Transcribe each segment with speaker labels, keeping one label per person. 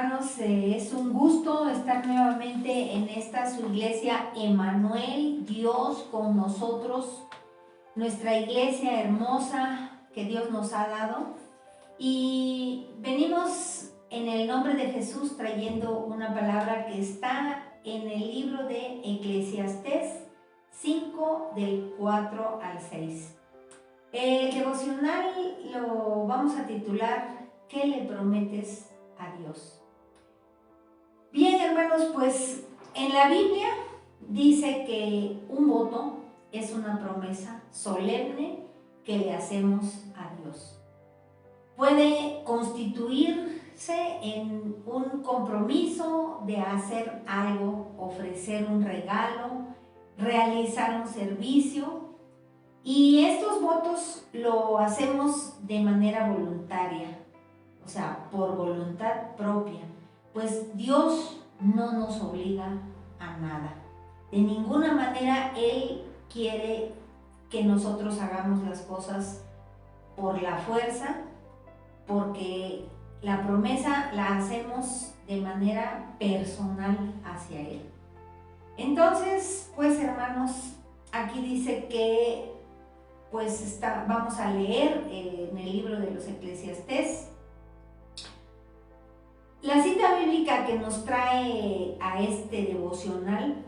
Speaker 1: hermanos, es un gusto estar nuevamente en esta su iglesia Emmanuel, Dios con nosotros, nuestra iglesia hermosa que Dios nos ha dado. Y venimos en el nombre de Jesús trayendo una palabra que está en el libro de Eclesiastés 5 del 4 al 6. El devocional lo vamos a titular ¿Qué le prometes a Dios? Bien, hermanos, pues en la Biblia dice que un voto es una promesa solemne que le hacemos a Dios. Puede constituirse en un compromiso de hacer algo, ofrecer un regalo, realizar un servicio, y estos votos lo hacemos de manera voluntaria, o sea, por voluntad propia, pues Dios no nos obliga a nada. De ninguna manera Él quiere que nosotros hagamos las cosas por la fuerza, porque la promesa la hacemos de manera personal hacia Él. Entonces, pues hermanos, aquí dice que pues vamos a leer en el libro de los Eclesiastés. La cita bíblica que nos trae a este devocional,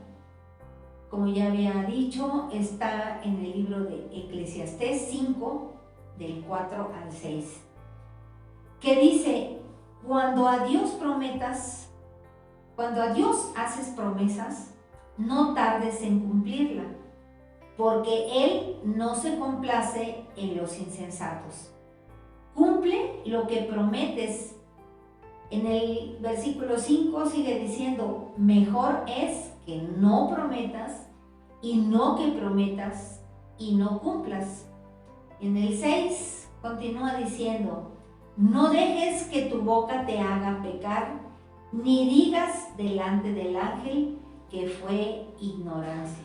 Speaker 1: como ya había dicho, está en el libro de Eclesiastés 5, del 4 al 6, que dice: cuando a Dios haces promesas, no tardes en cumplirla, porque Él no se complace en los insensatos. Cumple lo que prometes. En el versículo 5 sigue diciendo: mejor es que no prometas y no que prometas y no cumplas. En el 6 continúa diciendo: no dejes que tu boca te haga pecar, ni digas delante del ángel que fue ignorancia.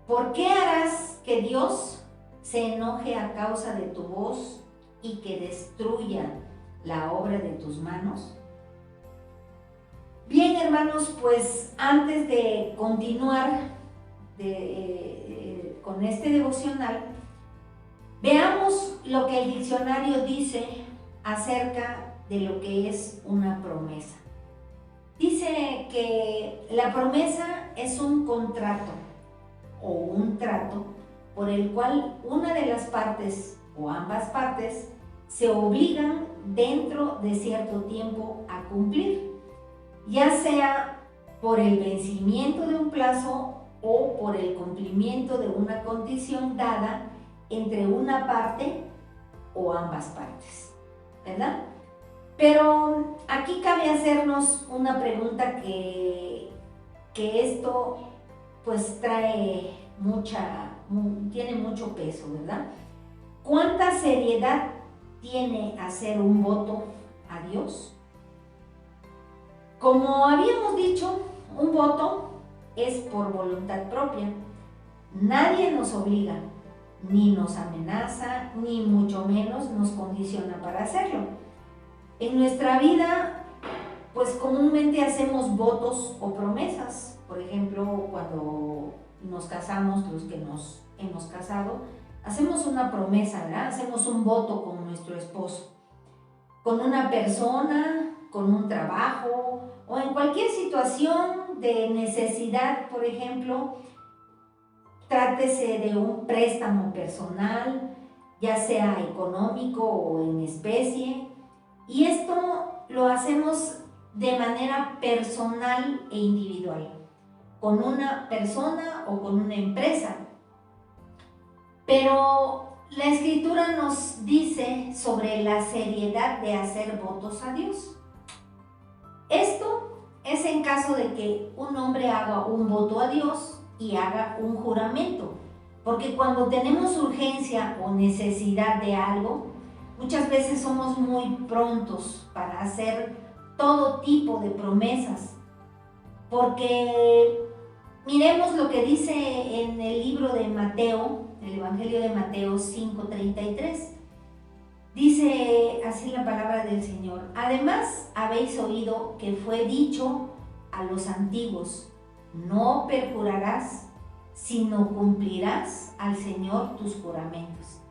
Speaker 1: ¿Por qué harás que Dios se enoje a causa de tu voz y que destruya la obra de tus manos? Bien, hermanos, pues antes de continuar con este devocional, veamos lo que el diccionario dice acerca de lo que es una promesa. Dice que la promesa es un contrato o un trato por el cual una de las partes o ambas partes se obligan dentro de cierto tiempo a cumplir, ya sea por el vencimiento de un plazo o por el cumplimiento de una condición dada entre una parte o ambas partes, ¿verdad? Pero aquí cabe hacernos una pregunta que esto pues tiene mucho peso, ¿verdad? ¿Cuánta seriedad tiene hacer un voto a Dios? Como habíamos dicho, un voto es por voluntad propia. Nadie nos obliga, ni nos amenaza, ni mucho menos nos condiciona para hacerlo. En nuestra vida, pues comúnmente hacemos votos o promesas. Por ejemplo, cuando nos casamos, los que nos hemos casado, hacemos una promesa, ¿verdad? Hacemos un voto con nuestro esposo, con una persona, con un trabajo o en cualquier situación de necesidad. Por ejemplo, trátese de un préstamo personal, ya sea económico o en especie, y esto lo hacemos de manera personal e individual, con una persona o con una empresa. Pero la Escritura nos dice sobre la seriedad de hacer votos a Dios. Esto es en caso de que un hombre haga un voto a Dios y haga un juramento, porque cuando tenemos urgencia o necesidad de algo, muchas veces somos muy prontos para hacer todo tipo de promesas, porque miremos lo que dice en el libro de Mateo, el Evangelio de Mateo 5:33. Dice así la palabra del Señor: además habéis oído que fue dicho a los antiguos, no perjurarás, sino cumplirás al Señor tus juramentos.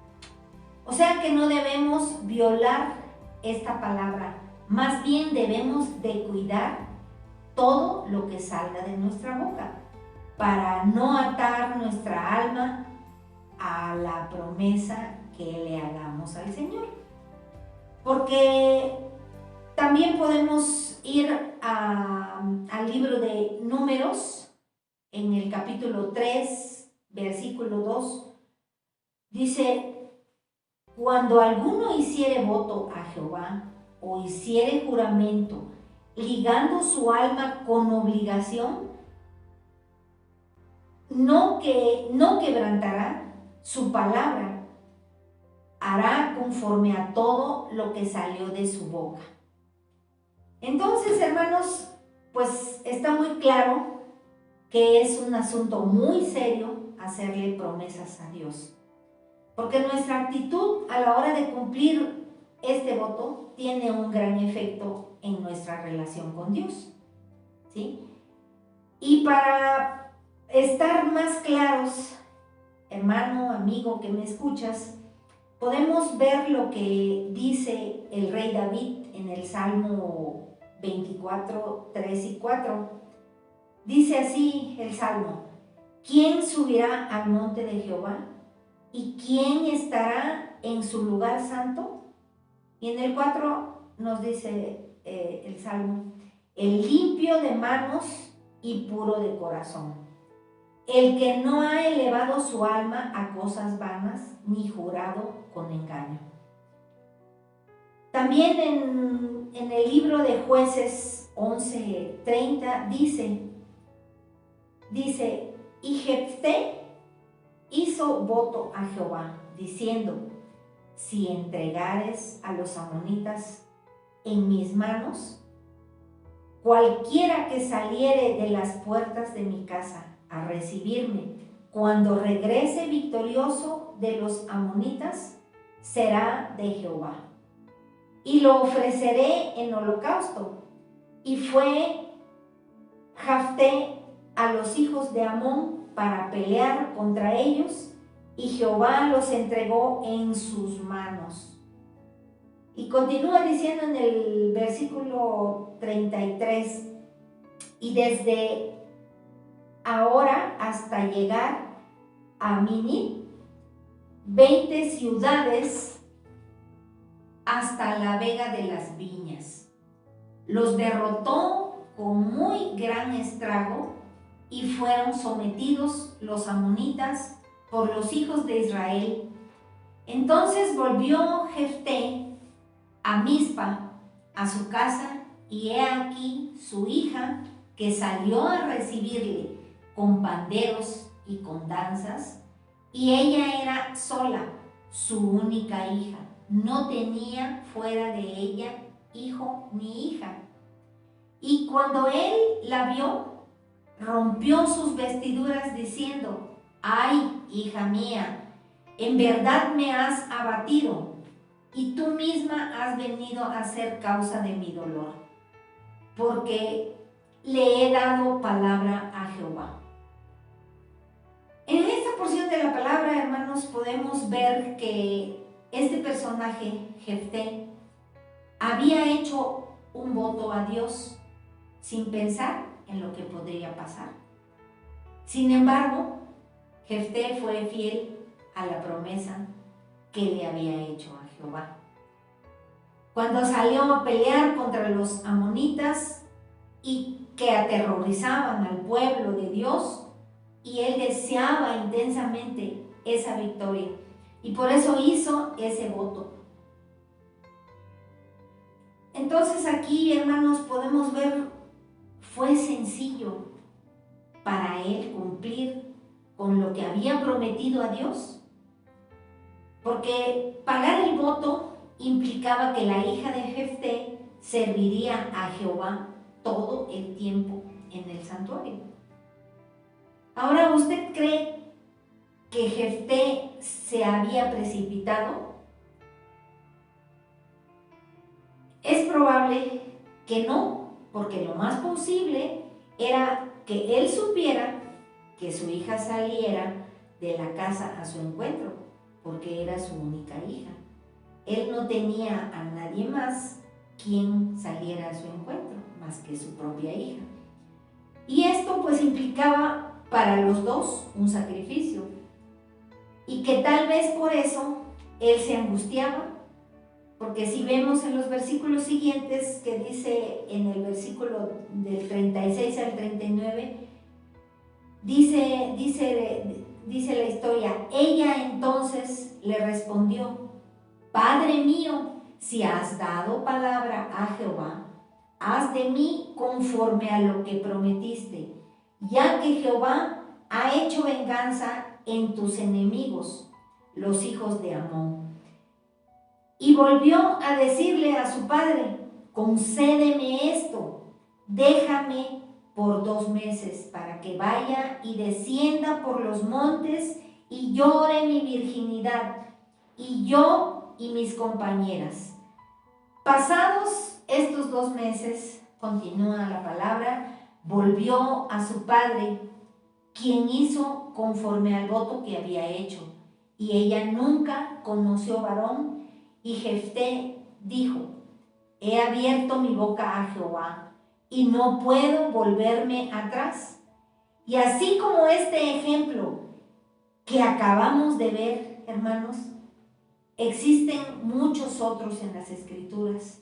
Speaker 1: O sea que no debemos violar esta palabra, más bien debemos de cuidar todo lo que salga de nuestra boca, para no atar nuestra alma a la promesa que le hagamos al Señor. Porque también podemos ir al libro de Números, en el capítulo 3, versículo 2, dice: cuando alguno hiciere voto a Jehová o hiciere juramento, ligando su alma con obligación, no quebrantará su palabra, hará conforme a todo lo que salió de su boca. Entonces, hermanos, pues está muy claro que es un asunto muy serio hacerle promesas a Dios. Porque nuestra actitud a la hora de cumplir este voto tiene un gran efecto en nuestra relación con Dios, ¿sí? Y para estar más claros, hermano, amigo que me escuchas, podemos ver lo que dice el rey David en el Salmo 24, 3 y 4. Dice así el Salmo: ¿quién subirá al monte de Jehová? ¿Y quién estará en su lugar santo? Y en el 4 nos dice el Salmo: el limpio de manos y puro de corazón, el que no ha elevado su alma a cosas vanas, ni jurado con engaño. También en el libro de Jueces 11:30 dice: y Jefté hizo voto a Jehová, diciendo: si entregares a los amonitas en mis manos, cualquiera que saliere de las puertas de mi casa a recibirme, cuando regrese victorioso de los amonitas, será de Jehová. Y lo ofreceré en holocausto. Y fue Jefté a los hijos de Amón para pelear contra ellos, y Jehová los entregó en sus manos. Y continúa diciendo en el versículo 33: y desde ahora hasta llegar a Mini, 20 ciudades hasta la vega de las viñas. Los derrotó con muy gran estrago, y fueron sometidos los amonitas por los hijos de Israel. Entonces volvió Jefté a Mizpa, a su casa, y he aquí su hija, que salió a recibirle con panderos y con danzas, y ella era sola, su única hija, no tenía fuera de ella hijo ni hija. Y cuando él la vio, rompió sus vestiduras diciendo: ay, hija mía, en verdad me has abatido, y tú misma has venido a ser causa de mi dolor, porque le he dado palabra a Jehová. En esta porción de la palabra, hermanos, podemos ver que este personaje, Jefté, había hecho un voto a Dios sin pensar en lo que podría pasar. Sin embargo, Jefté fue fiel a la promesa que le había hecho a Jehová. Cuando salió a pelear contra los amonitas y que aterrorizaban al pueblo de Dios, y él deseaba intensamente esa victoria, y por eso hizo ese voto. Entonces aquí, hermanos, podemos ver, fue sencillo para él cumplir con lo que había prometido a Dios, porque pagar el voto implicaba que la hija de Jefté serviría a Jehová todo el tiempo en el santuario. Ahora, ¿usted cree que Jefté se había precipitado? probable que no, porque lo más posible era que él supiera que su hija saliera de la casa a su encuentro, porque era su única hija. Él no tenía a nadie más quien saliera a su encuentro, más que su propia hija. Y esto pues implicaba para los dos un sacrificio, y que tal vez por eso él se angustiaba, porque si vemos en los versículos siguientes, que dice en el versículo del 36 al 39, dice la historia: ella entonces le respondió: Padre mío, si has dado palabra a Jehová, haz de mí conforme a lo que prometiste, ya que Jehová ha hecho venganza en tus enemigos, los hijos de Amón. Y volvió a decirle a su padre: concédeme esto, déjame por 2 meses para que vaya y descienda por los montes y llore mi virginidad, y yo y mis compañeras. Pasados estos 2 meses, continúa la palabra, volvió a su padre, quien hizo conforme al voto que había hecho, y ella nunca conoció varón. Y Jefté dijo: he abierto mi boca a Jehová y no puedo volverme atrás. Y así como este ejemplo que acabamos de ver, hermanos, existen muchos otros en las Escrituras,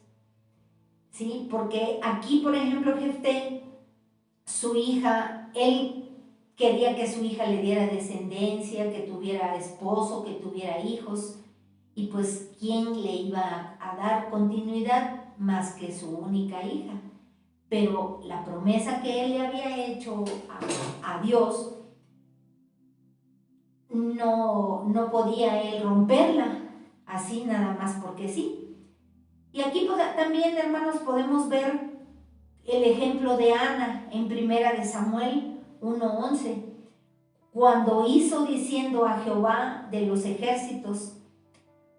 Speaker 1: ¿sí? Porque aquí, por ejemplo, Jefté, su hija, él quería que su hija le diera descendencia, que tuviera esposo, que tuviera hijos, y pues ¿quién le iba a dar continuidad más que su única hija? Pero la promesa que él le había hecho a Dios, no podía él romperla así nada más porque sí. Y aquí pues, también, hermanos, podemos ver el ejemplo de Ana en 1 Samuel 1:11, cuando hizo diciendo a Jehová de los ejércitos,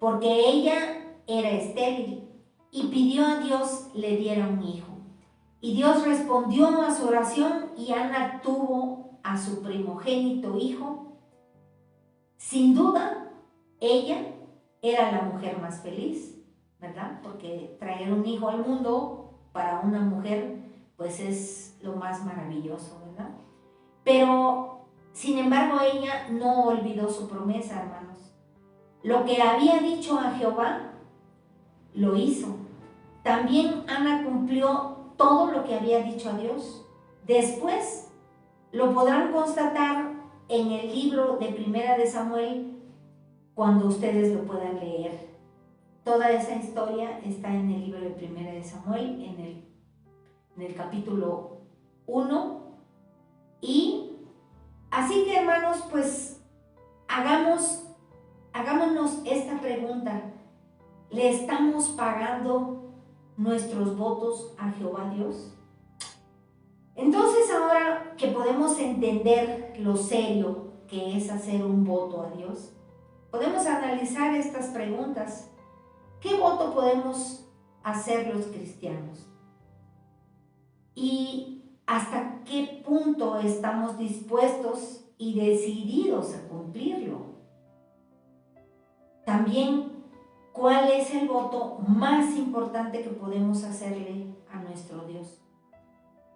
Speaker 1: porque ella era estéril, y pidió a Dios le diera un hijo. Y Dios respondió a su oración, y Ana tuvo a su primogénito hijo. Sin duda, ella era la mujer más feliz, ¿verdad? Porque traer un hijo al mundo para una mujer, pues es lo más maravilloso, ¿verdad? Pero, sin embargo, ella no olvidó su promesa, hermanos. Lo que había dicho a Jehová, lo hizo. También Ana cumplió todo lo que había dicho a Dios. Después lo podrán constatar en el libro de 1 Samuel, cuando ustedes lo puedan leer. Toda esa historia está en el libro de 1 Samuel, en el capítulo 1. Y así que, hermanos, pues hagámonos esta pregunta: ¿le estamos pagando nuestros votos a Jehová Dios? Entonces, ahora que podemos entender lo serio que es hacer un voto a Dios, podemos analizar estas preguntas. ¿Qué voto podemos hacer los cristianos? ¿Y hasta qué punto estamos dispuestos y decididos a cumplirlo? También, ¿cuál es el voto más importante que podemos hacerle a nuestro Dios?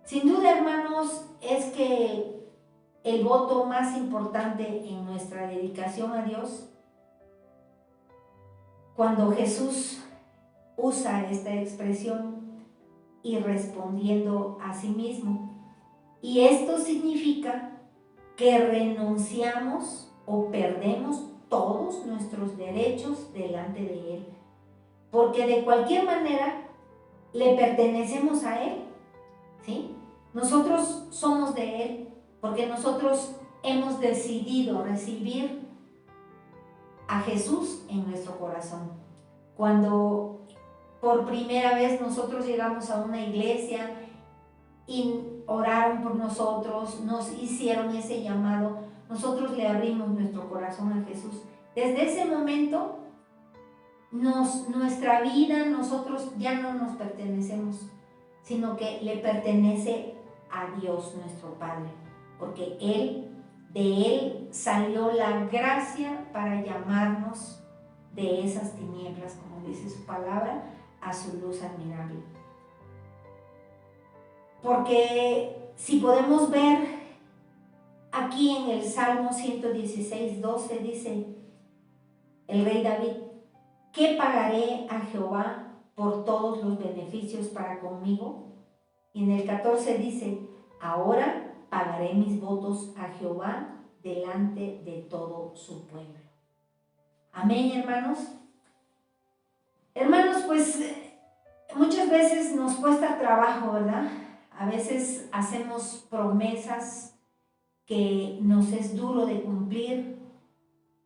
Speaker 1: Sin duda, hermanos, es que el voto más importante en nuestra dedicación a Dios, cuando Jesús usa esta expresión, y respondiendo a sí mismo. Y esto significa que renunciamos o perdemos todos nuestros derechos delante de Él, porque de cualquier manera le pertenecemos a Él, ¿sí? Nosotros somos de Él, porque nosotros hemos decidido recibir a Jesús en nuestro corazón. Cuando por primera vez nosotros llegamos a una iglesia y oraron por nosotros, nos hicieron ese llamado, nosotros le abrimos nuestro corazón a Jesús. Desde ese momento nuestra vida, nosotros ya no nos pertenecemos, sino que le pertenece a Dios nuestro Padre, porque de Él salió la gracia para llamarnos de esas tinieblas, como dice su palabra, a su luz admirable. Porque si podemos ver aquí en el Salmo 116, 12, dice el rey David: ¿qué pagaré a Jehová por todos los beneficios para conmigo? Y en el 14 dice: ahora pagaré mis votos a Jehová delante de todo su pueblo. Amén, hermanos. Hermanos, pues muchas veces nos cuesta trabajo, ¿verdad? A veces hacemos promesas que nos es duro de cumplir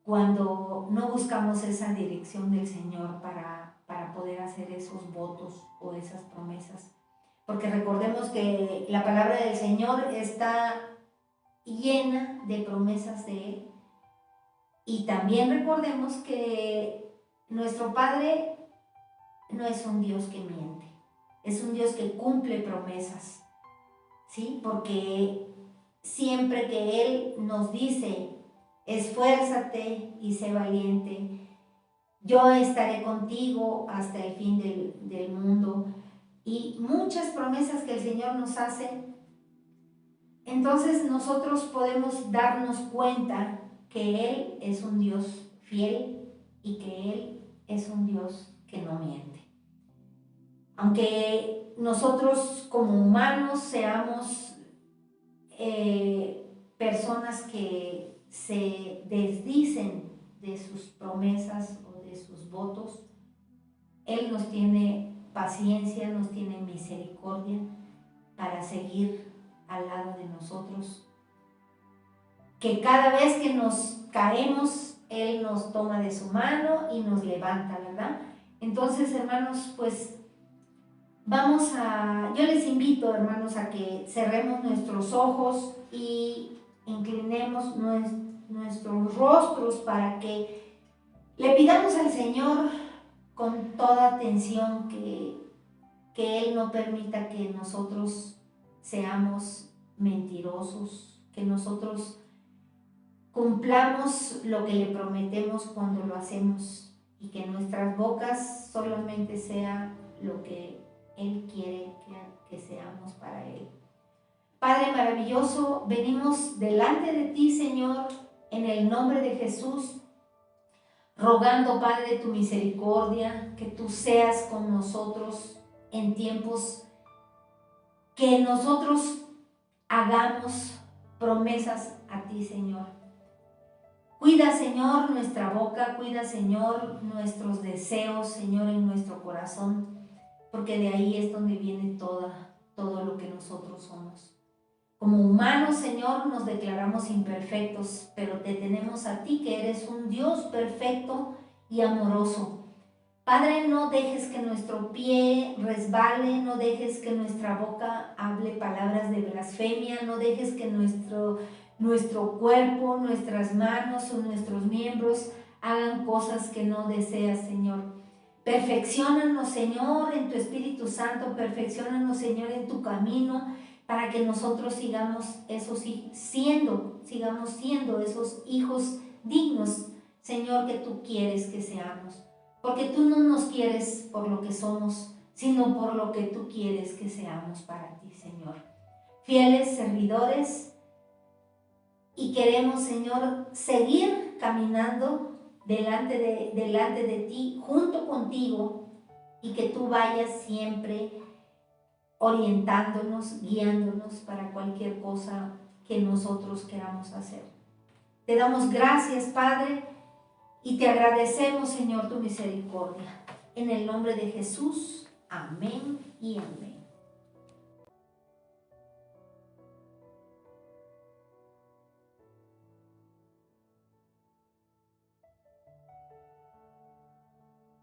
Speaker 1: cuando no buscamos esa dirección del Señor para poder hacer esos votos o esas promesas. Porque recordemos que la palabra del Señor está llena de promesas de Él. Y también recordemos que nuestro Padre no es un Dios que miente, es un Dios que cumple promesas, ¿sí? Porque siempre que Él nos dice: esfuérzate y sé valiente, yo estaré contigo hasta el fin del mundo, y muchas promesas que el Señor nos hace, entonces nosotros podemos darnos cuenta que Él es un Dios fiel y que Él es un Dios que no miente. Aunque nosotros como humanos seamos personas que se desdicen de sus promesas o de sus votos, Él nos tiene paciencia, nos tiene misericordia para seguir al lado de nosotros. Que cada vez que nos caemos, Él nos toma de su mano y nos levanta, ¿verdad? Entonces, hermanos, pues yo les invito, hermanos, a que cerremos nuestros ojos y inclinemos nuestros rostros para que le pidamos al Señor con toda atención que Él no permita que nosotros seamos mentirosos, que nosotros cumplamos lo que le prometemos cuando lo hacemos y que nuestras bocas solamente sea lo que Él quiere que seamos para Él. Padre maravilloso, venimos delante de ti, Señor, en el nombre de Jesús, rogando, Padre, tu misericordia, que tú seas con nosotros en tiempos que nosotros hagamos promesas a ti, Señor. Cuida, Señor, nuestra boca, cuida, Señor, nuestros deseos, Señor, en nuestro corazón, porque de ahí es donde viene todo lo que nosotros somos. Como humanos, Señor, nos declaramos imperfectos, pero te tenemos a ti, que eres un Dios perfecto y amoroso. Padre, no dejes que nuestro pie resbale, no dejes que nuestra boca hable palabras de blasfemia, no dejes que nuestro cuerpo, nuestras manos o nuestros miembros hagan cosas que no deseas, Señor. Perfecciónanos, Señor, en tu Espíritu Santo, perfecciónanos, Señor, en tu camino, para que nosotros sigamos siendo esos hijos dignos, Señor, que tú quieres que seamos. Porque tú no nos quieres por lo que somos, sino por lo que tú quieres que seamos para ti, Señor. Fieles servidores, y queremos, Señor, seguir caminando delante de ti, junto contigo, y que tú vayas siempre orientándonos, guiándonos para cualquier cosa que nosotros queramos hacer. Te damos gracias, Padre, y te agradecemos, Señor, tu misericordia. En el nombre de Jesús, amén y amén.